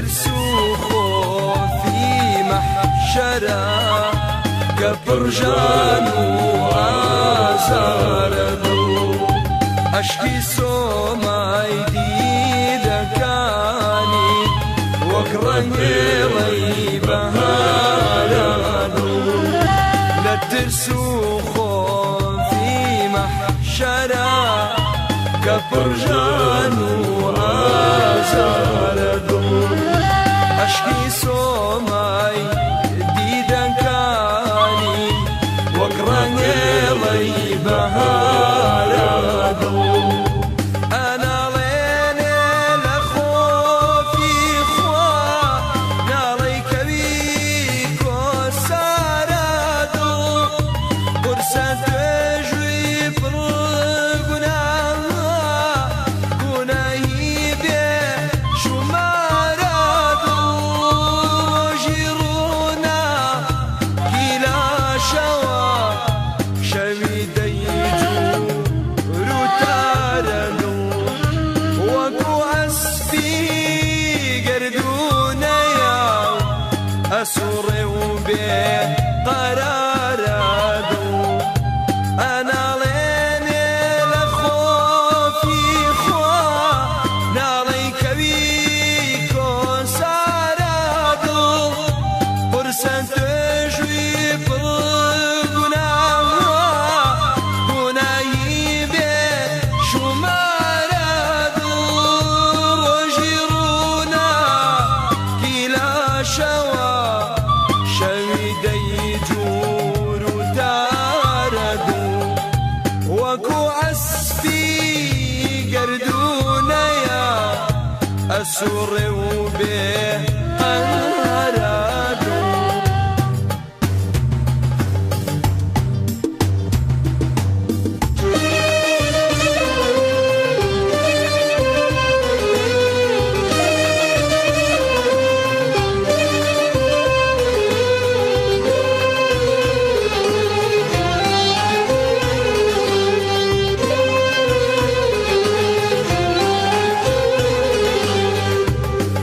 ترس وخوفي محشرة كبرجان وآزار ذو أشكي سوماي دي ذكاني وكرني ريبها ذو لا ترس وخوفي محشرة كبرجان وآزار ذو أشكي سوماي دي ذكاني وكرني ريبها ذو أنا لين لخوفي خوا ناريك بيك وساردو برسة تجوي برقنا قناهي بي شماردو جيرونا كلا شوا شوي ديجو روتاردو وكو أسفي قردونا يا أسوري وبي قراردو أنا ليني لخوفي خوا ناريك بيكو ساردو برسان تجوي برقنا قناهي بي شماردو وجيرونا كلا شوا شوي ديجور وتاردو وكو عسفي قردونا يا أسور وبي قرادو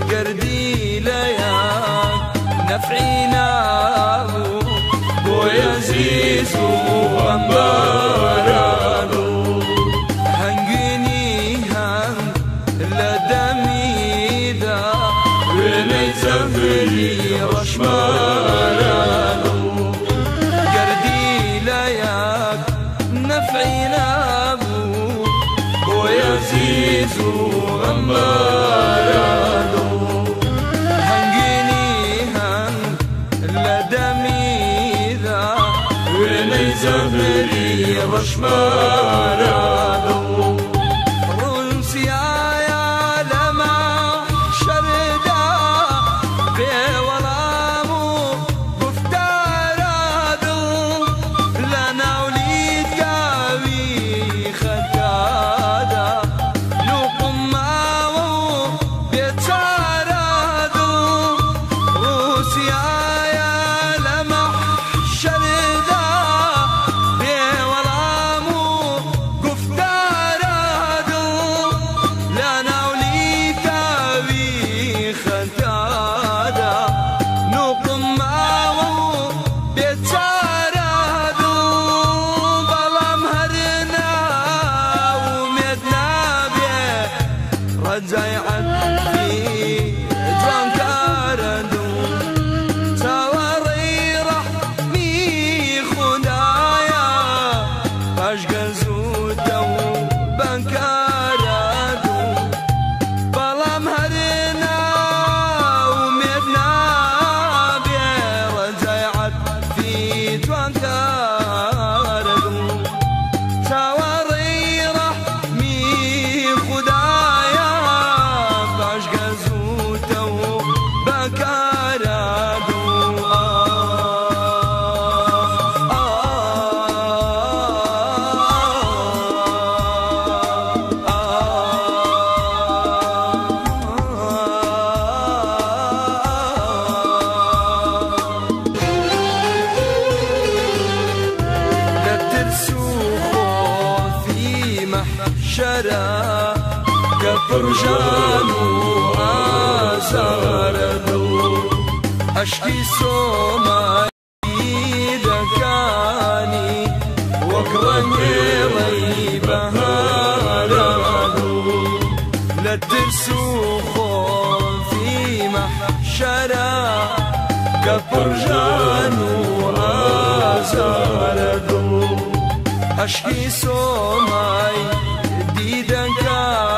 قردي لياك نفعينا ويزيز وأمبارانو هنجني هن لدمي ذا ولي زفري رشمارانو قردي لياك نفعينا ويزيز وأمبارانو زفري رشمارانو روسيا يا لما شردا بولامو بفتارادو لنا وليد قاوي خدادا لوقم ماو بيتارادو روسيا يا لما شردا رجعت في جوان كاردو توري رحمي خدايا أشقى زودو بنكاردو بلا مهرنا ومدنا بيه رجعت في جوان كاردو توري رحمي خدايا محشرة كفرجان وآز ئازارەدڵ عشقی سۆمایی دەکانی وەک ڕەنگێڵەی بەهارەدڵ لە ترس و خۆفی مەحشەرە کە پڕژان و ئازارەدڵ عشقی سۆمای دیدەکانی